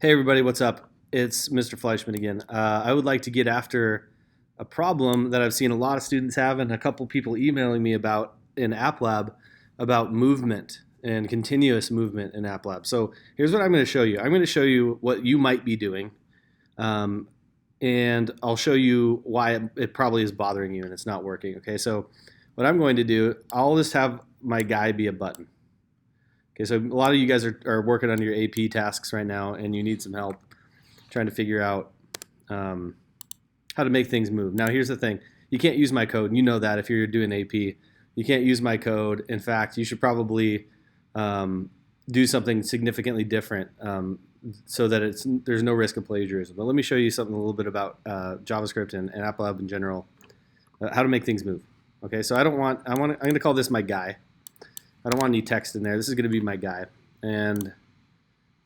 Hey everybody, what's up? It's Mr. Fleischman again. I would like to get after a problem that I've seen a lot of students have and a couple people emailing me about in App Lab about movement and continuous movement in App Lab. So here's what I'm going to show you. I'm going to show you what you might be doing, um, and I'll show you why it probably is bothering you and it's not working. Okay, so what I'm going to do, I'll just have my guy be a button. Okay, so a lot of you guys are working on your AP tasks right now and you need some help trying to figure out um, how to make things move. Now, here's the thing: you can't use my code, and you know that if you're doing AP, you can't use my code. In fact, you should probably um, do something significantly different so that there's no risk of plagiarism. But let me show you something a little bit about JavaScript and AppLab in general, how to make things move. Okay, so I'm going to call this my guy. I don't want any text in there. This is going to be my guy, and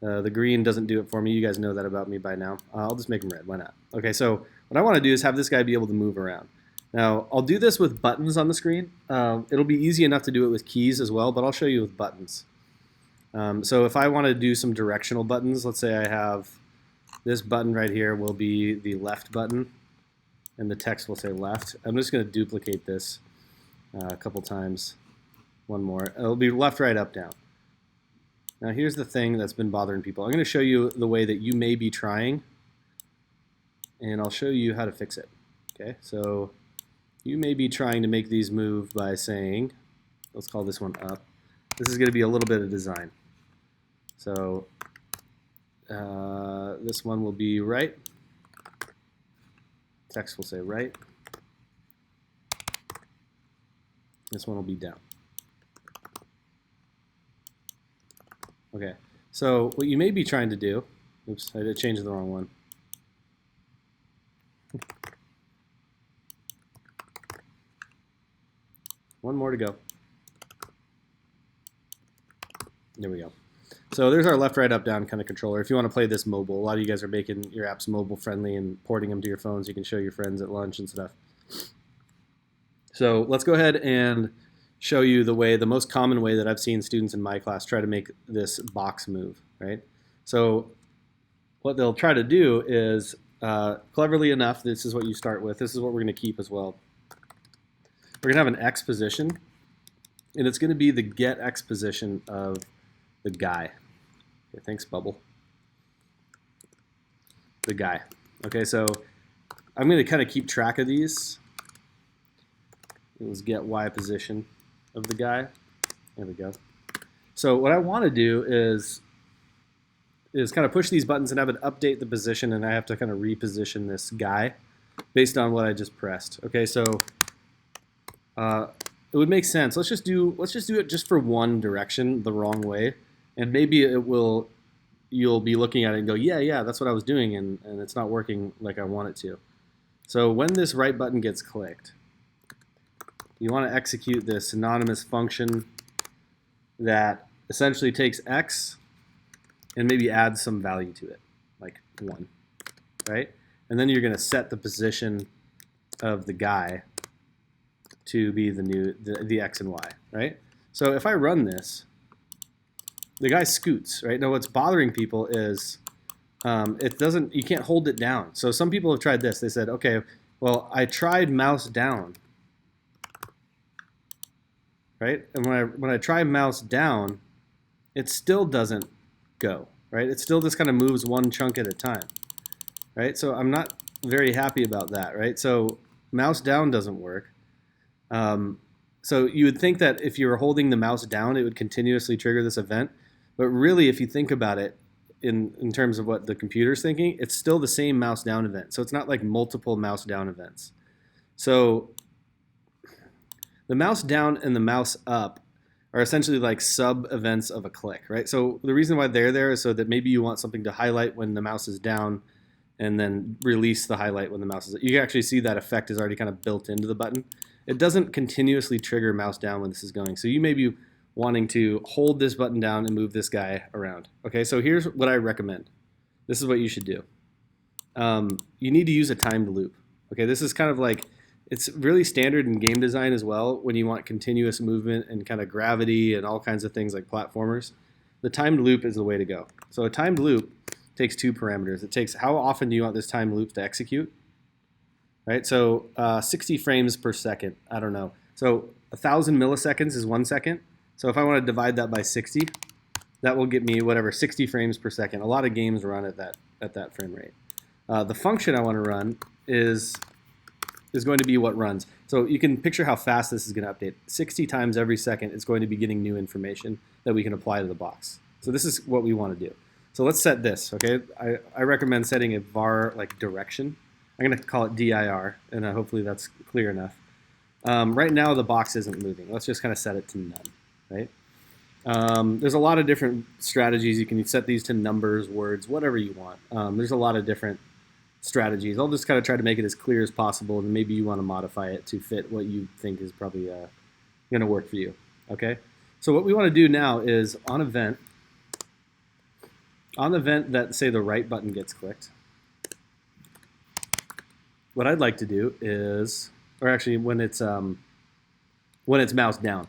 the green doesn't do it for me. You guys know that about me by now. I'll just make them red. Why not? Okay, so what I want to do is have this guy be able to move around. Now, I'll do this with buttons on the screen. It'll be easy enough to do it with keys as well, but I'll show you with buttons. So if I want to do some directional buttons, let's say I have this button right here will be the left button, and the text will say left. I'm just going to duplicate this a couple times. One more. It'll be left, right, up, down. Now here's the thing that's been bothering people. I'm going to show you the way that you may be trying, and I'll show you how to fix it. Okay, so you may be trying to make these move by saying, let's call this one up. This is going to be a little bit of design. So this one will be right. Text will say right. This one will be down. Okay, so what you may be trying to do, oops, I did change the wrong one. One more to go. There we go. So there's our left, right, up, down kind of controller. If you want to play this mobile, a lot of you guys are making your apps mobile friendly and porting them to your phones. You can show your friends at lunch and stuff. So let's go ahead and show you the most common way that I've seen students in my class try to make this box move, right? So what they'll try to do is, cleverly enough, this is what you start with. This is what we're going to keep as well. We're going to have an X position, and it's going to be the get X position of the guy. Okay, thanks, Bubble. The guy. Okay, so I'm going to kind of keep track of these. Let's get Y position of the guy. There we go. So what I want to do is kind of push these buttons and have it update the position, and I have to kind of reposition this guy based on what I just pressed. Okay, so it would make sense. Let's just do it just for one direction the wrong way, and maybe you'll be looking at it and go, yeah, that's what I was doing, and it's not working like I want it to. So when this right button gets clicked, you want to execute this anonymous function that essentially takes X and maybe adds some value to it, like 1, right? And then you're going to set the position of the guy to be the X and Y, right? So if I run this, the guy scoots, right? Now what's bothering people is you can't hold it down. So some people have tried this. They said, okay, well, I tried mouse down, right? And when I try mouse down, it still doesn't go, right? It still just kind of moves one chunk at a time, right? So I'm not very happy about that, right? So mouse down doesn't work. So you would think that if you were holding the mouse down, it would continuously trigger this event. But really, if you think about it in terms of what the computer's thinking, it's still the same mouse down event. So it's not like multiple mouse down events. So the mouse down and the mouse up are essentially like sub-events of a click, right? So the reason why they're there is so that maybe you want something to highlight when the mouse is down and then release the highlight when the mouse is up. You can actually see that effect is already kind of built into the button. It doesn't continuously trigger mouse down when this is going. So you may be wanting to hold this button down and move this guy around. Okay, so here's what I recommend. This is what you should do. You need to use a timed loop. Okay, this is kind of like, it's really standard in game design as well when you want continuous movement and kind of gravity and all kinds of things like platformers. The timed loop is the way to go. So a timed loop takes two parameters. It takes how often do you want this time loop to execute, right? So 60 frames per second, I don't know. So 1,000 milliseconds is 1 second. So if I want to divide that by 60, that will get me whatever 60 frames per second. A lot of games run at that frame rate. The function I want to run is going to be what runs. So you can picture how fast this is going to update. 60 times every second, it's going to be getting new information that we can apply to the box. So this is what we want to do. So let's set this, okay? I recommend setting a var like direction. I'm going to call it dir, and hopefully that's clear enough. Right now the box isn't moving. Let's just kind of set it to none, right? There's a lot of different strategies. You can set these to numbers, words, whatever you want. There's a lot of different strategies. I'll just kind of try to make it as clear as possible, and maybe you want to modify it to fit what you think is probably going to work for you, okay? So what we want to do now is on event that, say, the right button gets clicked, what I'd like to do is, or actually when it's mouse down,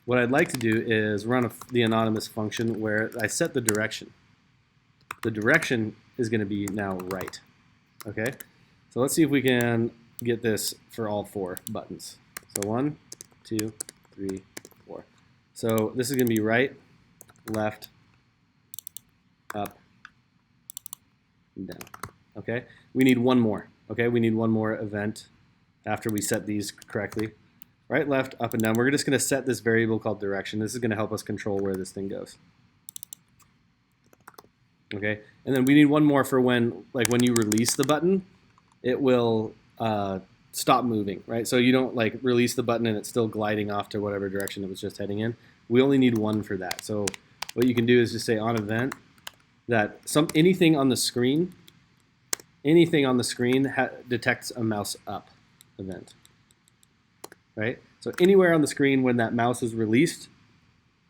what I'd like to do is run the anonymous function where I set the direction. The direction is going to be now right. Okay, so let's see if we can get this for all 4 buttons. So 1, 2, 3, 4. So this is going to be right, left, up, and down. Okay, we need one more. Okay, we need one more event after we set these correctly. Right, left, up, and down. We're just going to set this variable called direction. This is going to help us control where this thing goes. Okay, and then we need one more for when you release the button, it will stop moving, right? So you don't like release the button and it's still gliding off to whatever direction it was just heading in. We only need one for that. So what you can do is just say on event that anything on the screen detects a mouse up event, right? So anywhere on the screen when that mouse is released,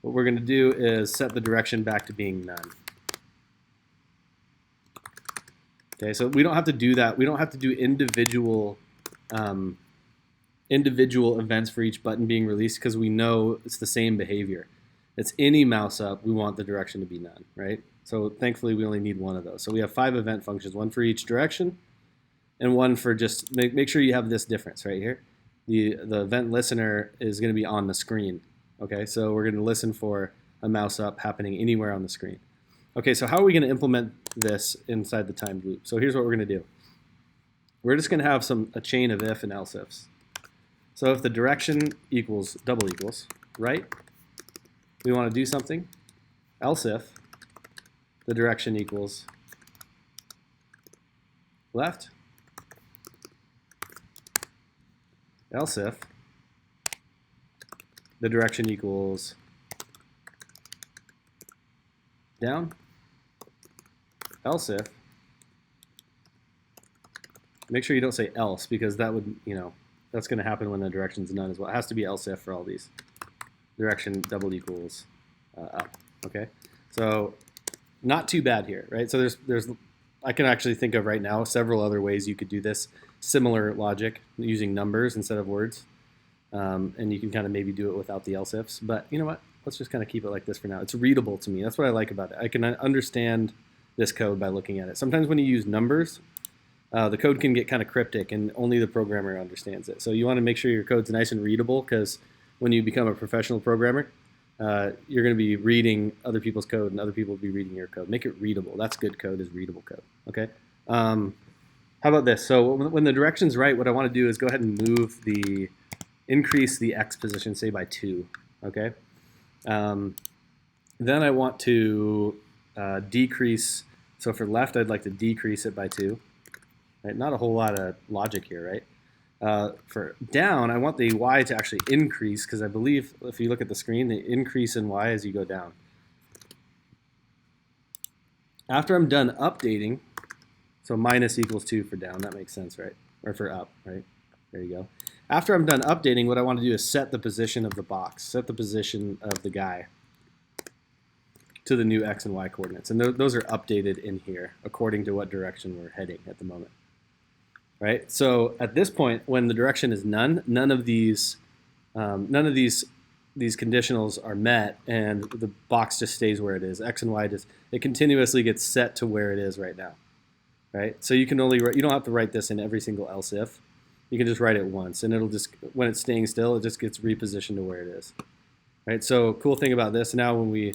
what we're going to do is set the direction back to being none. Okay, so we don't have to do that. We don't have to do individual events for each button being released because we know it's the same behavior. It's any mouse up, we want the direction to be none, right? So thankfully we only need one of those. So we have 5 event functions, one for each direction and one for just make sure you have this difference right here. The event listener is going to be on the screen. Okay, so we're going to listen for a mouse up happening anywhere on the screen. Okay, so how are we going to implement this inside the timed loop? So here's what we're going to do. We're just going to have a chain of if and else ifs. So if the direction equals double equals, right? We want to do something. Else if the direction equals left. Else if the direction equals down. Else if, make sure you don't say else because that would, that's going to happen when the direction's none as well. It has to be else if for all these. Direction double equals up. Okay, so not too bad here, right? So I can actually think of right now several other ways you could do this. Similar logic using numbers instead of words, and you can kind of maybe do it without the else ifs. But you know what? Let's just kind of keep it like this for now. It's readable to me. That's what I like about it. I can understand this code by looking at it. Sometimes when you use numbers, the code can get kind of cryptic and only the programmer understands it. So you want to make sure your code's nice and readable because when you become a professional programmer, you're going to be reading other people's code and other people will be reading your code. Make it readable. That's good code, is readable code. Okay. How about this? So when the direction's right, what I want to do is go ahead and increase the X position, say by 2. Okay. Then I want to decrease. So for left, I'd like to decrease it by 2. Right? Not a whole lot of logic here, right? For down, I want the Y to actually increase because I believe if you look at the screen, the increase in Y as you go down. After I'm done updating, so minus equals 2 for down, that makes sense, right? Or for up, right? There you go. After I'm done updating, what I want to do is set the position of the box, set the position of the guy to the new X and Y coordinates. And those are updated in here according to what direction we're heading at the moment. Right? So at this point, when the direction is none, none of these these conditionals are met and the box just stays where it is. X and Y it continuously gets set to where it is right now, right? So you don't have to write this in every single else if. You can just write it once, and it'll just, when it's staying still, it just gets repositioned to where it is, right? So cool thing about this, now when we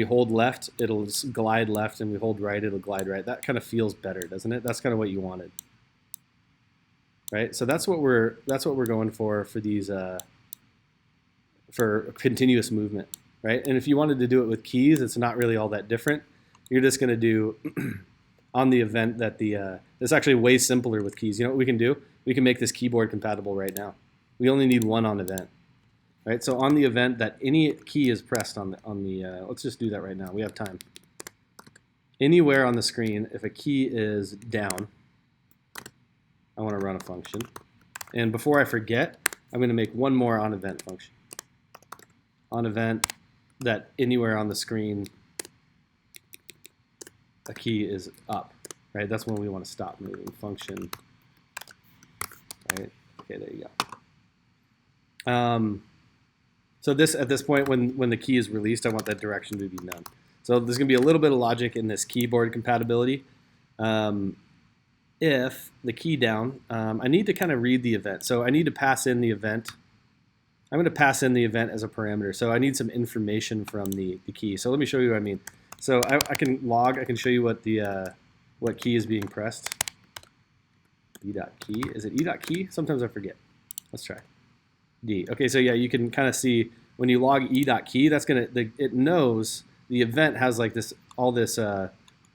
hold left, it'll just glide left, and we hold right, it'll glide right. That kind of feels better, doesn't it? That's kind of what you wanted, right? So that's what we're going for these for continuous movement, right? And if you wanted to do it with keys, it's not really all that different. You're just going to do on the event that it's actually way simpler with keys. You know what we can do? We can make this keyboard compatible right now. We only need one on event, right? So on the event that any key is pressed on the let's just do that right now. We have time. Anywhere on the screen, if a key is down, I want to run a function. And before I forget, I'm going to make one more on event function. On event that anywhere on the screen a key is up, right? That's when we want to stop moving. Function, right? Okay, there you go. So at this point, when the key is released, I want that direction to be none. So there's going to be a little bit of logic in this keyboard compatibility. If the key down, I need to kind of read the event. So I need to pass in the event. I'm going to pass in the event as a parameter. So I need some information from the key. So let me show you what I mean. So I can log. I can show you what key is being pressed. E.key. Is it E.key? Sometimes I forget. Let's try. D. Okay, so yeah, you can kind of see when you log E.key, that's it knows the event has like all this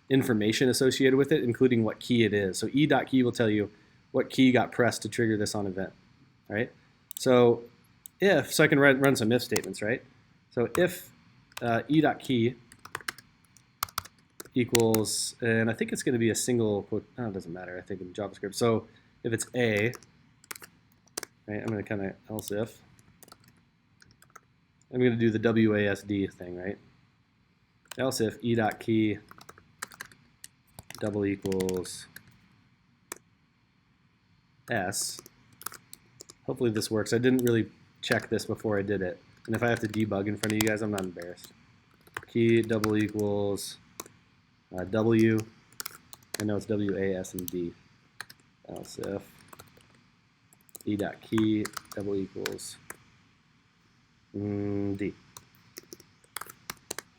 information associated with it, including what key it is. So E.key will tell you what key got pressed to trigger this on event, right? So I can run some if statements, right? So if E.key equals, and I think it's going to be a single quote. Oh, it doesn't matter. I think in JavaScript. So if it's A, right, I'm going to kind of else if. I'm going to do the WASD thing, right? Else if E.key double equals S. Hopefully this works. I didn't really check this before I did it. And if I have to debug in front of you guys, I'm not embarrassed. Key double equals W. I know it's WASD. Else if E.key double equals D.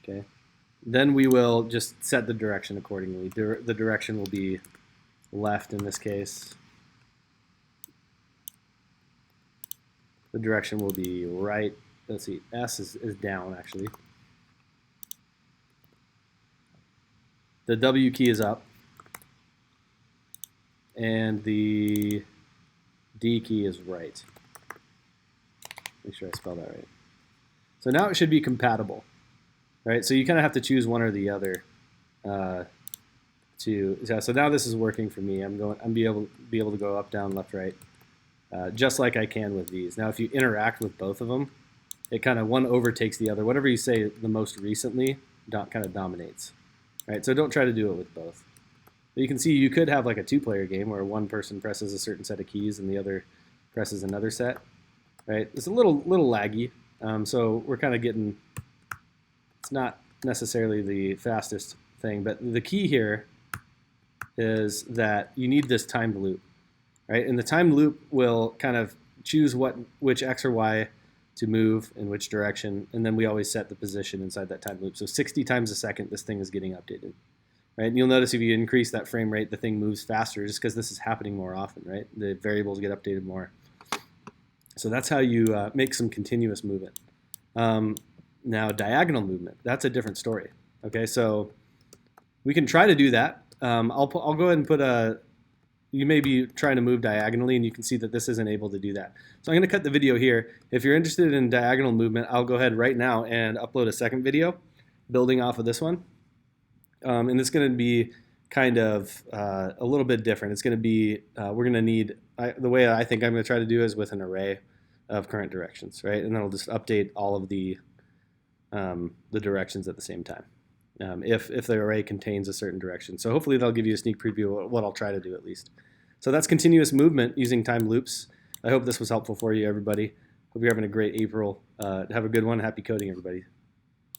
Okay. Then we will just set the direction accordingly. The direction will be left in this case. The direction will be right. Let's see, S is down actually. The W key is up. And the D key is right. Make sure I spell that right. So now it should be compatible. Right, so you kind of have to choose one or the other. So now this is working for me. I'm be able to go up, down, left, right, just like I can with these. Now, if you interact with both of them, it kind of one overtakes the other. Whatever you say the most recently, kind of dominates. Right, so don't try to do it with both. But you can see you could have like a two-player game where one person presses a certain set of keys and the other presses another set. Right, it's a little laggy. So we're kind of getting. It's not necessarily the fastest thing, but the key here is that you need this timed loop, right? And the timed loop will kind of choose which X or Y to move in which direction, and then we always set the position inside that timed loop. So 60 times a second, this thing is getting updated, right? And you'll notice if you increase that frame rate, the thing moves faster just because this is happening more often, right? The variables get updated more. So that's how you make some continuous movement. Now, diagonal movement, that's a different story. Okay, so we can try to do that. I'll go ahead and put you may be trying to move diagonally, and you can see that this isn't able to do that. So I'm going to cut the video here. If you're interested in diagonal movement, I'll go ahead right now and upload a second video building off of this one. And it's going to be kind of a little bit different. It's going to be, we're going to need, the way I think I'm going to try to do is with an array of current directions, right? And then I'll just update all of the directions at the same time, if the array contains a certain direction. So hopefully that'll give you a sneak preview of what I'll try to do at least. So that's continuous movement using time loops. I hope this was helpful for you, everybody. Hope you're having a great April. Have a good one. Happy coding, everybody.